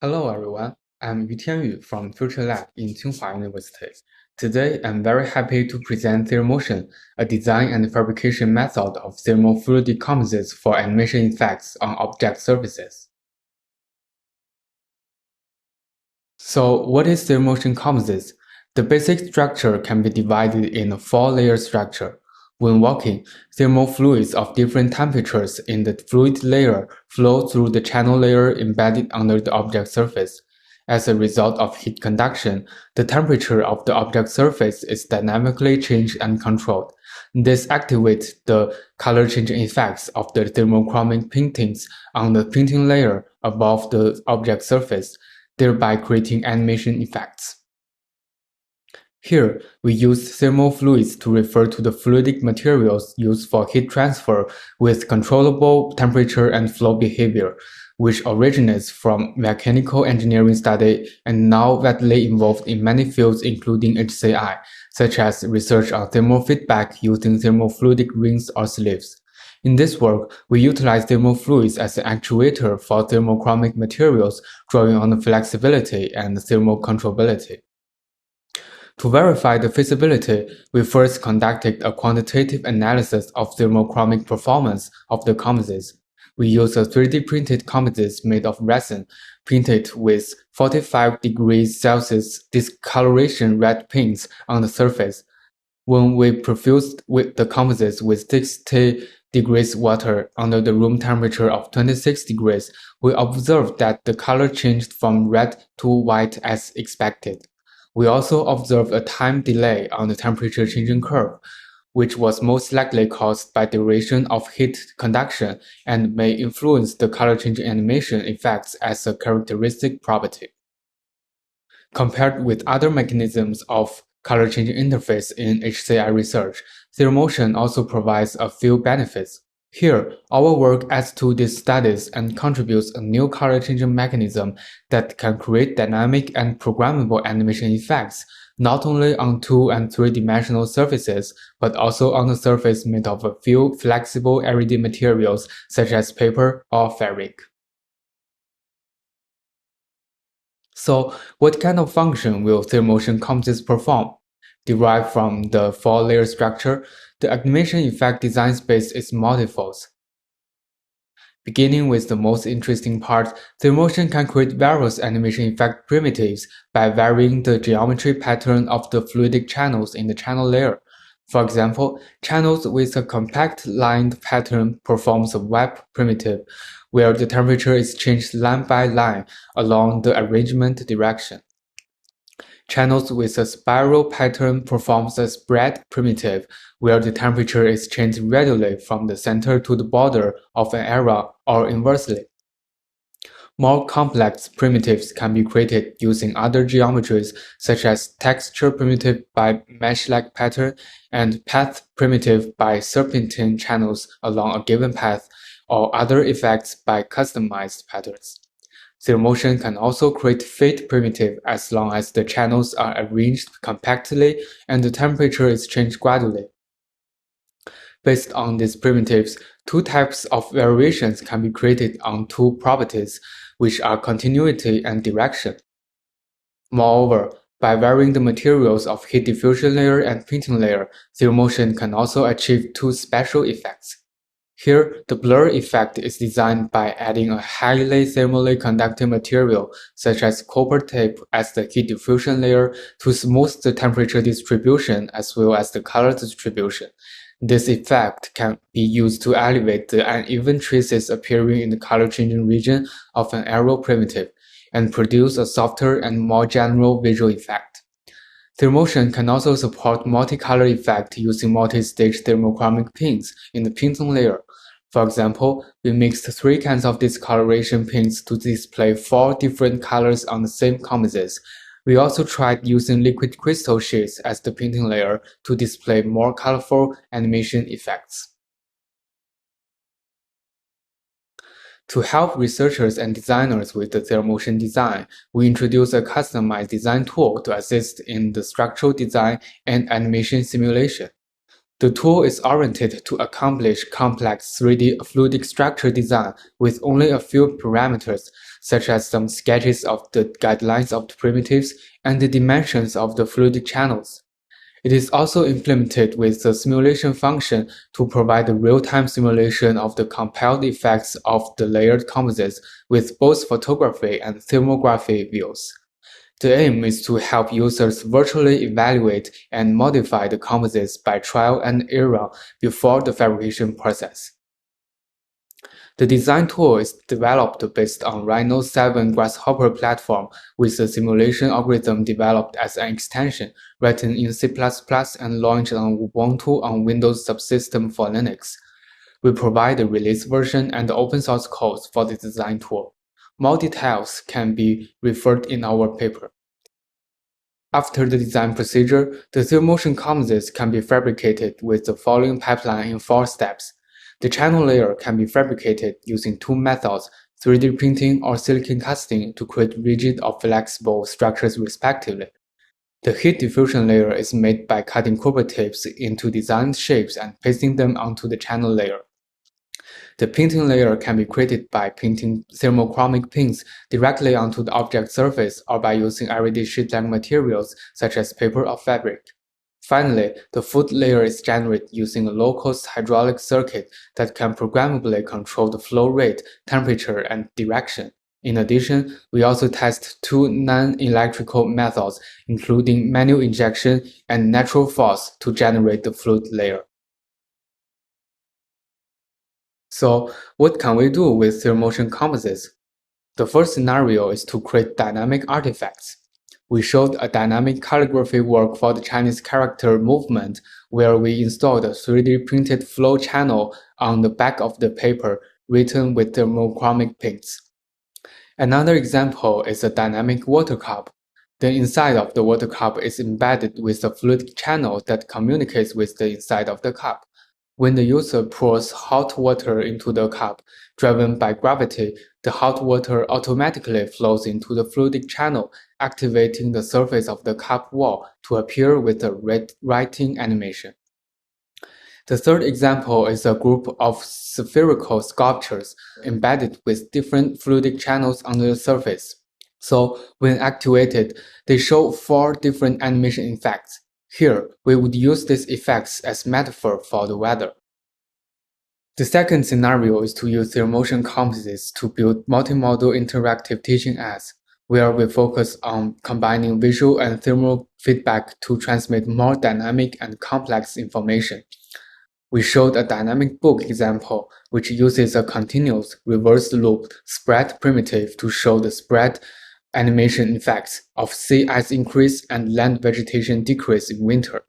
Hello everyone, I'm Tianyu from Future Lab in Tsinghua University. Today, I'm very happy to present Thermotion, a design and fabrication method of thermofluidic composites for animation effects on object surfaces. So, what is Thermotion composites? The basic structure can be divided in a four-layer structure. When walking, thermal fluids of different temperatures in the fluid layer flow through the channel layer embedded under the object surface. As a result of heat conduction, the temperature of the object surface is dynamically changed and controlled. This activates the color changing effects of the thermochromic paintings on the painting layer above the object surface, thereby creating animation effects. Here, we use thermal fluids to refer to the fluidic materials used for heat transfer with controllable temperature and flow behavior, which originates from mechanical engineering study and now widely involved in many fields including HCI, such as research on thermal feedback using thermofluidic rings or sleeves. In this work, we utilize thermal fluids as an actuator for thermochromic materials, drawing on the flexibility and thermal controllability. To verify the feasibility, we first conducted a quantitative analysis of thermochromic performance of the composites. We used a 3D printed composites made of resin, painted with 45 degrees Celsius discoloration red paints on the surface. When we perfused with the composites with 60 degrees water under the room temperature of 26 degrees, we observed that the color changed from red to white as expected. We also observed a time delay on the temperature changing curve, which was most likely caused by duration of heat conduction and may influence the color changing animation effects as a characteristic property. Compared with other mechanisms of color changing interface in HCI research, Thermotion also provides a few benefits. Here, our work adds to these studies and contributes a new color changing mechanism that can create dynamic and programmable animation effects, not only on 2 and 3-dimensional surfaces, but also on the surface made of a few flexible everyday materials such as paper or fabric. So, what kind of function will Thermotion composites perform? Derived from the four-layer structure, the animation effect design space is multifold. Beginning with the most interesting part, Thermotion can create various animation effect primitives by varying the geometry pattern of the fluidic channels in the channel layer. For example, channels with a compact lined pattern performs a web primitive, where the temperature is changed line by line along the arrangement direction. Channels with a spiral pattern performs a spread primitive, where the temperature is changed radially from the center to the border of an area or inversely. More complex primitives can be created using other geometries such as texture primitive by mesh-like pattern and path primitive by serpentine channels along a given path, or other effects by customized patterns. Thermotion can also create fade primitive as long as the channels are arranged compactly and the temperature is changed gradually. Based on these primitives, two types of variations can be created on two properties, which are continuity and direction. Moreover, by varying the materials of heat diffusion layer and painting layer, Thermotion can also achieve two special effects. Here, the blur effect is designed by adding a highly thermally conducting material, such as copper tape, as the heat diffusion layer to smooth the temperature distribution as well as the color distribution. This effect can be used to elevate the uneven traces appearing in the color-changing region of an arrow primitive, and produce a softer and more general visual effect. Thermotion can also support multicolor effect using multi-stage thermochromic paints in the painting layer. For example, we mixed 3 kinds of discoloration paints to display 4 different colors on the same composites. We also tried using liquid crystal sheets as the painting layer to display more colorful animation effects. To help researchers and designers with the Thermotion design, we introduced a customized design tool to assist in the structural design and animation simulation. The tool is oriented to accomplish complex 3D fluidic structure design with only a few parameters, such as some sketches of the guidelines of the primitives and the dimensions of the fluidic channels. It is also implemented with the simulation function to provide a real-time simulation of the compiled effects of the layered composites with both photography and thermography views. The aim is to help users virtually evaluate and modify the composites by trial and error before the fabrication process. The design tool is developed based on Rhino 7 Grasshopper platform with a simulation algorithm developed as an extension written in C++ and launched on Ubuntu on Windows subsystem for Linux. We provide the release version and the open source codes for the design tool. More details can be referred in our paper. After the design procedure, the Thermotion composites can be fabricated with the following pipeline in 4 steps. The channel layer can be fabricated using 2 methods, 3D printing or silicon casting, to create rigid or flexible structures respectively. The heat diffusion layer is made by cutting copper tips into designed shapes and pasting them onto the channel layer. The painting layer can be created by painting thermochromic paints directly onto the object surface or by using everyday sheet-like materials such as paper or fabric. Finally, the food layer is generated using a low-cost hydraulic circuit that can programmably control the flow rate, temperature, and direction. In addition, we also test 2 non-electrical methods, including manual injection and natural force, to generate the fluid layer. So, what can we do with Thermotion composites? The first scenario is to create dynamic artifacts. We showed a dynamic calligraphy work for the Chinese character movement, where we installed a 3D printed flow channel on the back of the paper written with thermochromic paints. Another example is a dynamic water cup. The inside of the water cup is embedded with a fluid channel that communicates with the inside of the cup. When the user pours hot water into the cup, driven by gravity, the hot water automatically flows into the fluidic channel, activating the surface of the cup wall to appear with a writing animation. The third example is a group of spherical sculptures embedded with different fluidic channels on the surface. So, when activated, they show 4 different animation effects. Here, we would use these effects as metaphor for the weather. The second scenario is to use Thermotion composites to build multimodal interactive teaching aids, where we focus on combining visual and thermal feedback to transmit more dynamic and complex information. We showed a dynamic book example, which uses a continuous reverse loop spread primitive to show the spread animation effects of sea ice increase and land vegetation decrease in winter.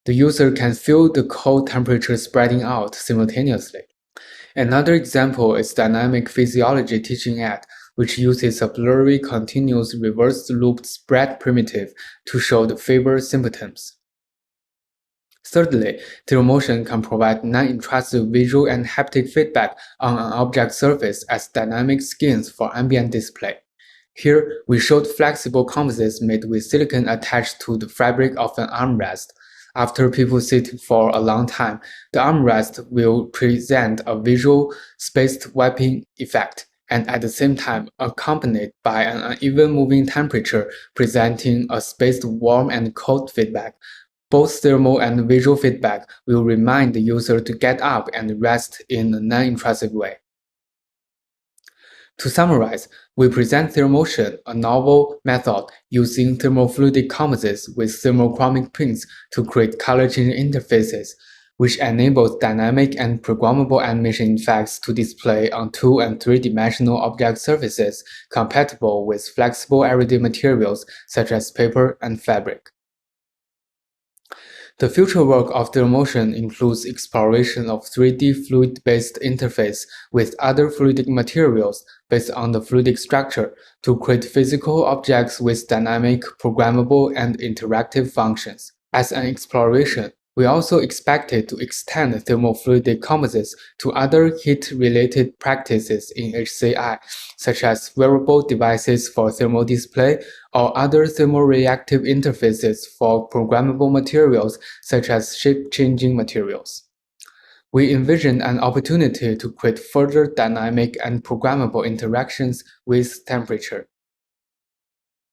The user can feel the cold temperature spreading out simultaneously. Another example is dynamic physiology teaching aid, which uses a blurry continuous reverse loop spread primitive to show the fever symptoms. Thirdly, Thermotion can provide non-intrusive visual and haptic feedback on an object surface as dynamic skins for ambient display. Here, we showed flexible composites made with silicon attached to the fabric of an armrest. After people sit for a long time, the armrest will present a visual spaced wiping effect, and at the same time accompanied by an uneven moving temperature presenting a spaced warm and cold feedback. Both thermal and visual feedback will remind the user to get up and rest in a non-intrusive way. To summarize, we present Thermotion, a novel method using thermofluidic composites with thermochromic paints to create color-changing interfaces, which enables dynamic and programmable animation effects to display on 2- and 3-dimensional object surfaces compatible with flexible everyday materials such as paper and fabric. The future work of Thermotion includes exploration of 3D fluid-based interface with other fluidic materials based on the fluidic structure to create physical objects with dynamic, programmable, and interactive functions. As an exploration, We also expected to extend thermofluidic composites to other heat-related practices in HCI, such as wearable devices for thermal display or other thermoreactive interfaces for programmable materials such as shape-changing materials. We envision an opportunity to create further dynamic and programmable interactions with temperature.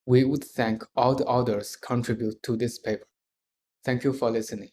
We would thank all the authors contribute to this paper. Thank you for listening.